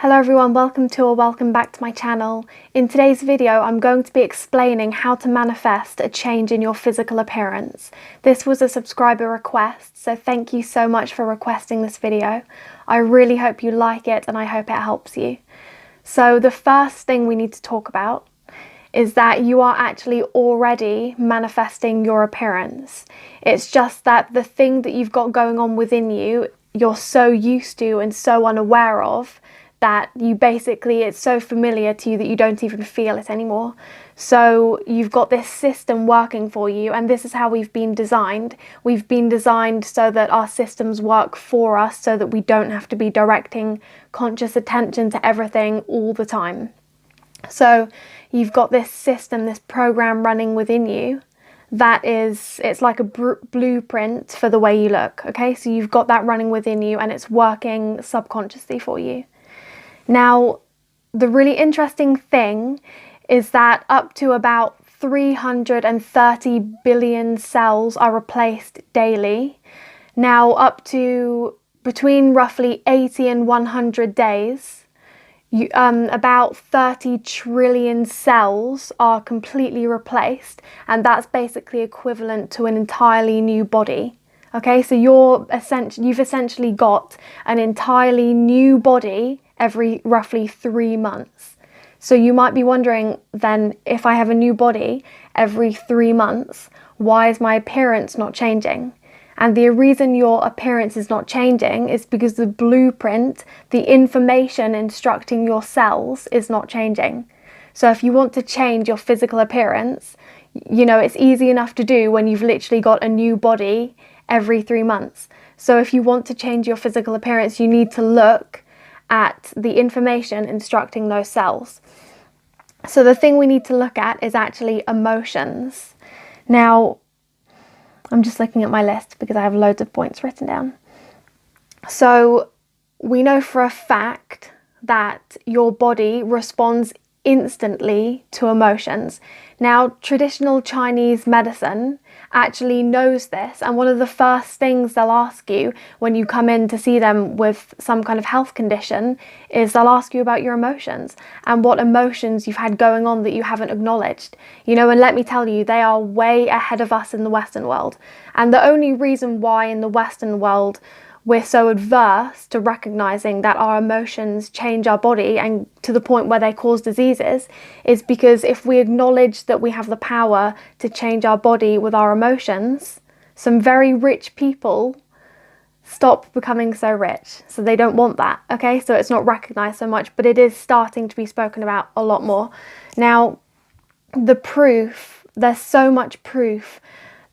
Hello everyone, welcome back to my channel. In today's video, I'm going to be explaining how to manifest a change in your physical appearance. This was a subscriber request, so thank you so much for requesting this video. I really hope you like it and I hope it helps you. So the first thing we need to talk about is that you are actually already manifesting your appearance. It's just that the thing that you've got going on within you, you're so used to and so unaware of that it's so familiar to you that you don't even feel it anymore. So you've got this system working for you, and this is how we've been designed. We've been designed so that our systems work for us, so that we don't have to be directing conscious attention to everything all the time. So you've got this system, this program running within you it's like a blueprint for the way you look, okay? So you've got that running within you and it's working subconsciously for you. Now, the really interesting thing is that up to about 330 billion cells are replaced daily. Now, up to between roughly 80 and 100 days, about 30 trillion cells are completely replaced, and that's basically equivalent to an entirely new body. Okay, so you've essentially got an entirely new body every roughly 3 months. So you might be wondering then, if I have a new body every 3 months, why is my appearance not changing? And the reason your appearance is not changing is because the blueprint, the information instructing your cells, is not changing. So if you want to change your physical appearance, it's easy enough to do when you've literally got a new body every 3 months. So if you want to change your physical appearance, you need to look at the information instructing those cells. So the thing we need to look at is actually emotions. Now, I'm just looking at my list because I have loads of points written down. So we know for a fact that your body responds instantly to emotions. Now, traditional Chinese medicine actually knows this, and one of the first things they'll ask you when you come in to see them with some kind of health condition is they'll ask you about your emotions and what emotions you've had going on that you haven't acknowledged. And let me tell you, they are way ahead of us in the Western world. And the only reason why in the Western world we're so adverse to recognizing that our emotions change our body and to the point where they cause diseases is because if we acknowledge that we have the power to change our body with our emotions, some very rich people stop becoming so rich. So they don't want that, okay? So it's not recognized so much, but it is starting to be spoken about a lot more. Now, there's so much proof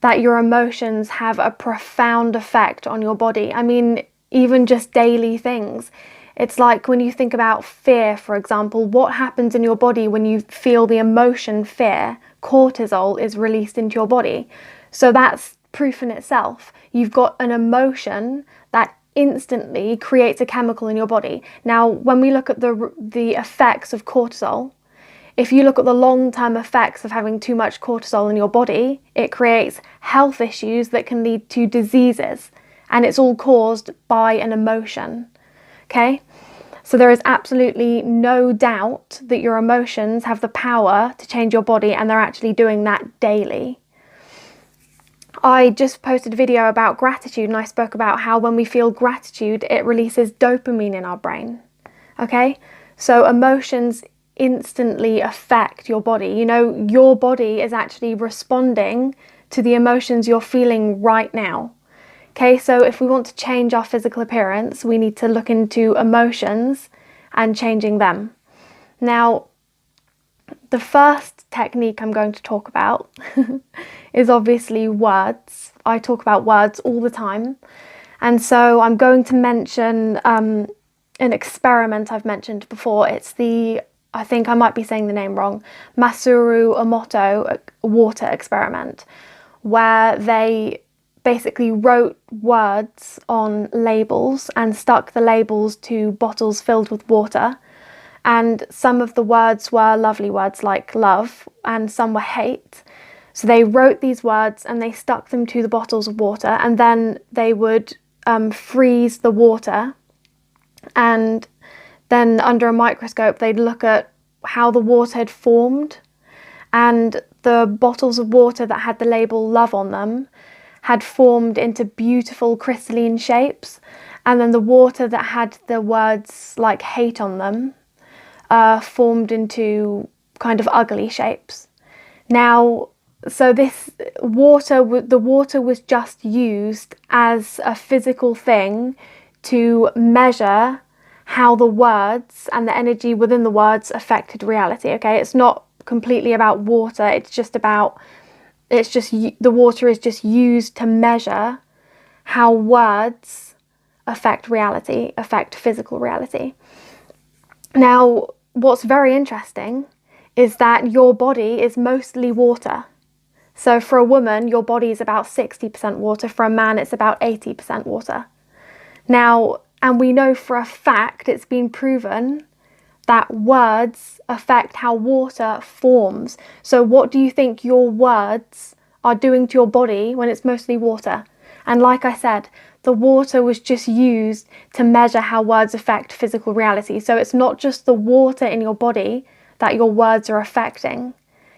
that your emotions have a profound effect on your body. I mean, even just daily things. It's like when you think about fear, for example, what happens in your body when you feel the emotion fear? Cortisol is released into your body. So that's proof in itself. You've got an emotion that instantly creates a chemical in your body. Now, when we look at the effects of cortisol, if you look at the long-term effects of having too much cortisol in your body, it creates health issues that can lead to diseases. And it's all caused by an emotion. Okay? So there is absolutely no doubt that your emotions have the power to change your body, and they're actually doing that daily. I just posted a video about gratitude, and I spoke about how when we feel gratitude, it releases dopamine in our brain. Okay? So emotions instantly affect your body. Your body is actually responding to the emotions you're feeling right now. Okay, so if we want to change our physical appearance, we need to look into emotions and changing them. Now, the first technique I'm going to talk about is obviously words. I talk about words all the time. And so I'm going to mention an experiment I've mentioned before. It's I think I might be saying the name wrong, Masaru Emoto water experiment, where they basically wrote words on labels and stuck the labels to bottles filled with water. And some of the words were lovely words like love, and some were hate. So they wrote these words and they stuck them to the bottles of water, and then they would freeze the water, and then under a microscope they'd look at how the water had formed, and the bottles of water that had the label love on them had formed into beautiful crystalline shapes, and then the water that had the words like hate on them formed into kind of ugly shapes. Now, so this water, the water was just used as a physical thing to measure how the words and the energy within the words affected reality. Okay, it's not completely about water, the water is just used to measure how words affect reality, affect physical reality. Now, what's very interesting is that your body is mostly water. So for a woman, your body is about 60% water. For a man, it's about 80% water. Now, and we know for a fact, it's been proven that words affect how water forms. So what do you think your words are doing to your body when it's mostly water? And like I said, the water was just used to measure how words affect physical reality. So it's not just the water in your body that your words are affecting.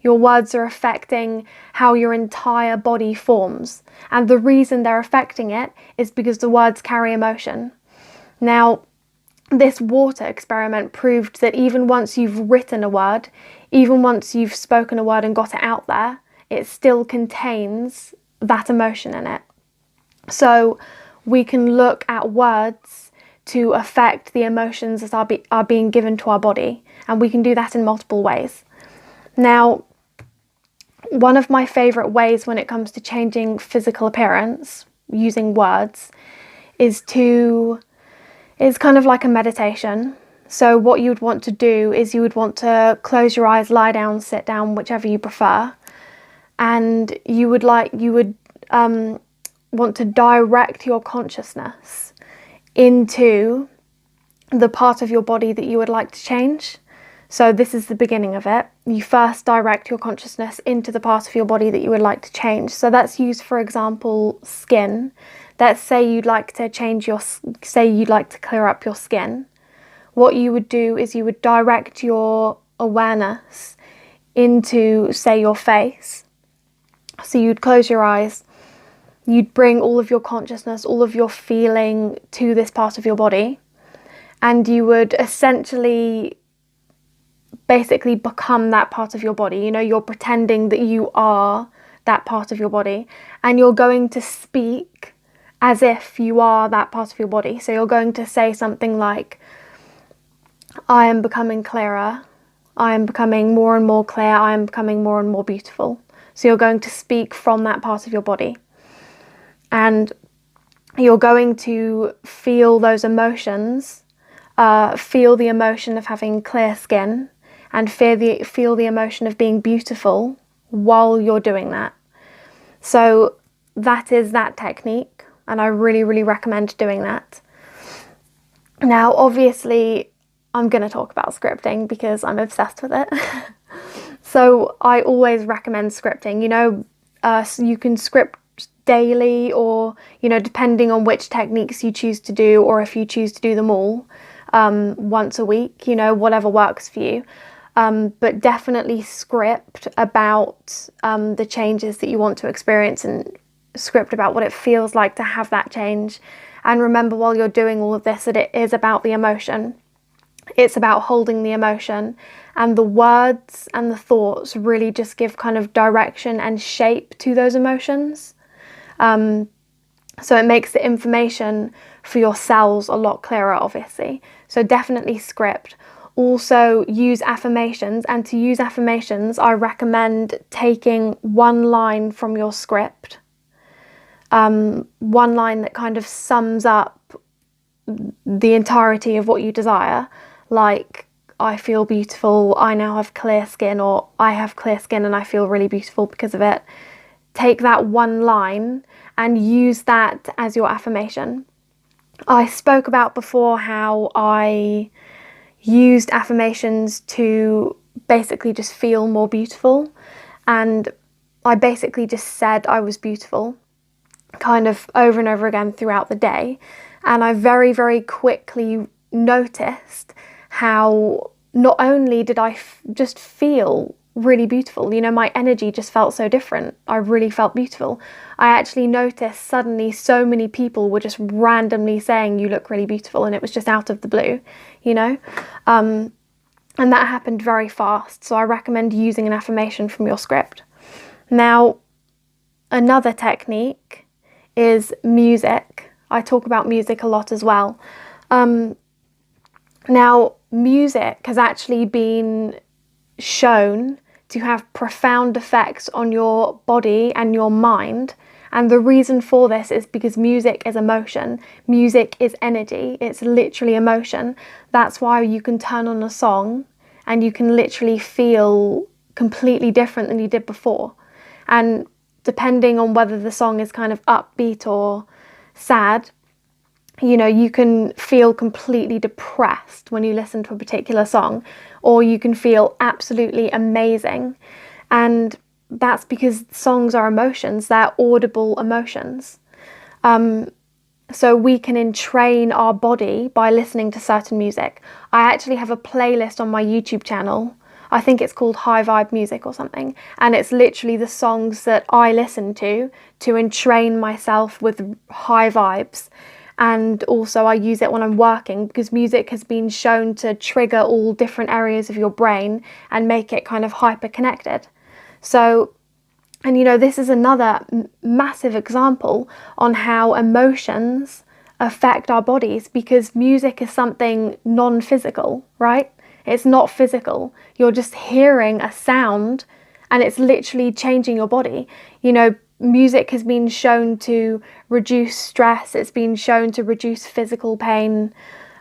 Your words are affecting how your entire body forms. And the reason they're affecting it is because the words carry emotion. Now, this water experiment proved that even once you've written a word, even once you've spoken a word and got it out there, it still contains that emotion in it. So we can look at words to affect the emotions that are being given to our body, and we can do that in multiple ways. Now, one of my favourite ways when it comes to changing physical appearance using words is kind of like a meditation. So what you'd want to do is you would want to close your eyes, lie down, sit down, whichever you prefer, and you would want to direct your consciousness into the part of your body that you would like to change. So this is the beginning of it. You first direct your consciousness into the part of your body that you would like to change. So that's used, for example, skin. Let's say you'd like to clear up your skin. What you would do is you would direct your awareness into, say, your face. So you'd close your eyes, you'd bring all of your consciousness, all of your feeling to this part of your body, and you would essentially basically become that part of your body. You know, you're pretending that you are that part of your body, and you're going to speak as if you are that part of your body. So you're going to say something like, I am becoming clearer, I am becoming more and more clear, I am becoming more and more beautiful. So you're going to speak from that part of your body, and you're going to feel those emotions, feel the emotion of having clear skin, and feel the emotion of being beautiful while you're doing that. So that is that technique, and I really, really recommend doing that. Now, obviously, I'm going to talk about scripting because I'm obsessed with it. So I always recommend scripting. You know, so you can script daily, or, you know, depending on which techniques you choose to do, or if you choose to do them all once a week, you know, whatever works for you. But definitely script about the changes that you want to experience, and script about what it feels like to have that change. And remember, while you're doing all of this, that it is about the emotion. It's about holding the emotion, and the words and the thoughts really just give kind of direction and shape to those emotions. So it makes the information for your cells a lot clearer, obviously. So definitely script. Also use affirmations, and to use affirmations, I recommend taking one line from your script, one line that kind of sums up the entirety of what you desire, like, I feel beautiful, I now have clear skin, or I have clear skin and I feel really beautiful because of it. Take that one line and use that as your affirmation. I spoke about before how I used affirmations to basically just feel more beautiful, and I basically just said I was beautiful kind of over and over again throughout the day, and I very, very quickly noticed how not only did I just feel really beautiful, you know, my energy just felt so different. I really felt beautiful. I actually noticed suddenly so many people were just randomly saying you look really beautiful, and it was just out of the blue, you know. And that happened very fast, so I recommend using an affirmation from your script. Now, another technique is music. I talk about music a lot as well. Now, music has actually been shown to have profound effects on your body and your mind. And the reason for this is because music is emotion. Music is energy. It's literally emotion. That's why you can turn on a song and you can literally feel completely different than you did before. And depending on whether the song is kind of upbeat or sad, you know, you can feel completely depressed when you listen to a particular song, or you can feel absolutely amazing. And that's because songs are emotions, they're audible emotions. So we can entrain our body by listening to certain music. I actually have a playlist on my YouTube channel. I think it's called High Vibe Music or something. And it's literally the songs that I listen to entrain myself with high vibes. And also I use it when I'm working, because music has been shown to trigger all different areas of your brain and make it kind of hyper connected. So, and you know, this is another massive example on how emotions affect our bodies, because music is something non-physical, right? It's not physical. You're just hearing a sound and it's literally changing your body. You know, music has been shown to reduce stress. It's been shown to reduce physical pain.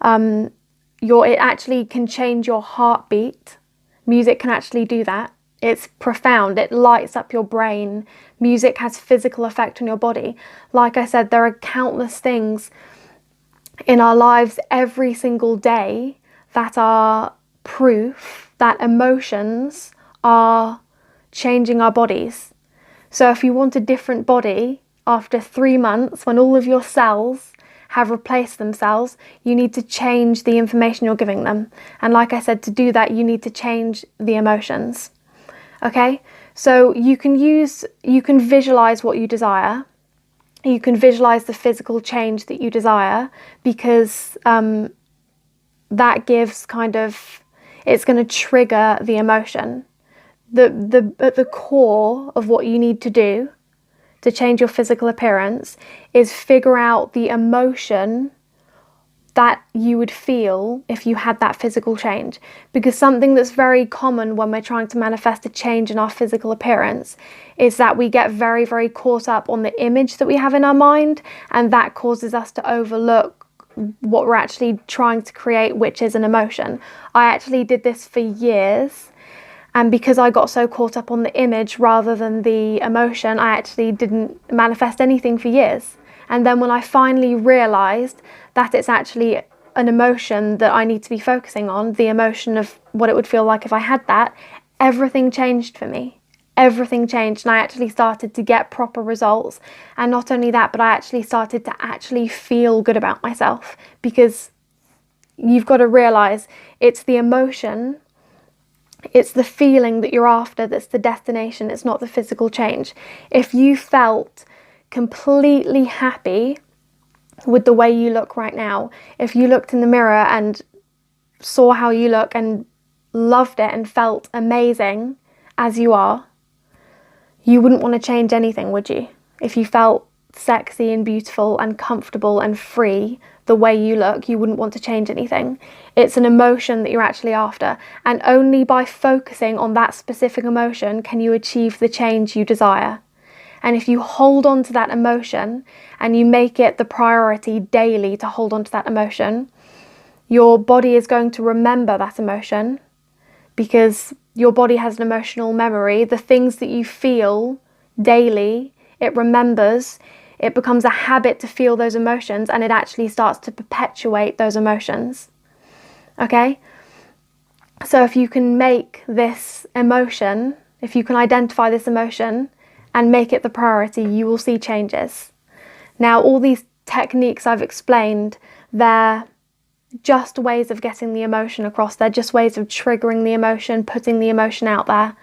It actually can change your heartbeat. Music can actually do that. It's profound. It lights up your brain. Music has physical effect on your body. Like I said, there are countless things in our lives every single day that are proof that emotions are changing our bodies. So if you want a different body after 3 months, when all of your cells have replaced themselves, you need to change the information you're giving them. And like I said, to do that, you need to change the emotions. Okay, so you can visualize what you desire. You can visualize the physical change that you desire, because that gives it's going to trigger the emotion. At the core of what you need to do to change your physical appearance is figure out the emotion that you would feel if you had that physical change. Because something that's very common when we're trying to manifest a change in our physical appearance is that we get very, very caught up on the image that we have in our mind, and that causes us to overlook what we're actually trying to create, which is an emotion. I actually did this for years, and because I got so caught up on the image rather than the emotion, I actually didn't manifest anything for years. And then when I finally realized that it's actually an emotion that I need to be focusing on, the emotion of what it would feel like if I had that, everything changed for me. Everything changed, and I actually started to get proper results. And not only that, but I actually started to actually feel good about myself, because you've got to realize it's the emotion, it's the feeling that you're after that's the destination. It's not the physical change. If you felt completely happy with the way you look right now, if you looked in the mirror and saw how you look and loved it and felt amazing as you are, you wouldn't want to change anything, would you? If you felt sexy and beautiful and comfortable and free the way you look, you wouldn't want to change anything. It's an emotion that you're actually after, and only by focusing on that specific emotion can you achieve the change you desire. And if you hold on to that emotion and you make it the priority daily to hold on to that emotion, your body is going to remember that emotion, because your body has an emotional memory. The things that you feel daily, it remembers. It becomes a habit to feel those emotions, and it actually starts to perpetuate those emotions. Okay? So if you can make this emotion, if you can identify this emotion and make it the priority, you will see changes. Now, all these techniques I've explained, they're just ways of getting the emotion across. They're just ways of triggering the emotion, putting the emotion out there.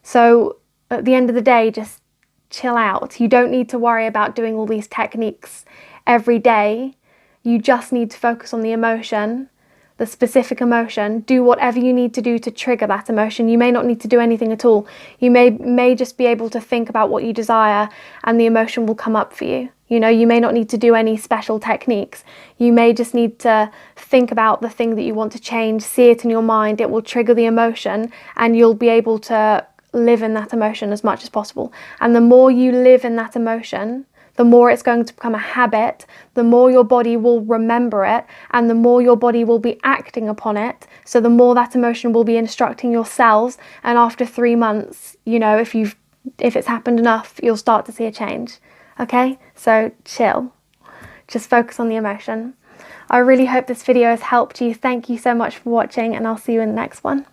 So at the end of the day, just chill out. You don't need to worry about doing all these techniques every day. You just need to focus on the emotion, the specific emotion. Do whatever you need to do to trigger that emotion. You may not need to do anything at all. You may just be able to think about what you desire and the emotion will come up for you. You know, you may not need to do any special techniques. You may just need to think about the thing that you want to change, see it in your mind. It will trigger the emotion and you'll be able to live in that emotion as much as possible. And the more you live in that emotion, the more it's going to become a habit, the more your body will remember it, and the more your body will be acting upon it. So the more that emotion will be instructing your cells. And after 3 months, you know, if it's happened enough, you'll start to see a change. Okay, so chill. Just focus on the emotion. I really hope this video has helped you. Thank you so much for watching, and I'll see you in the next one.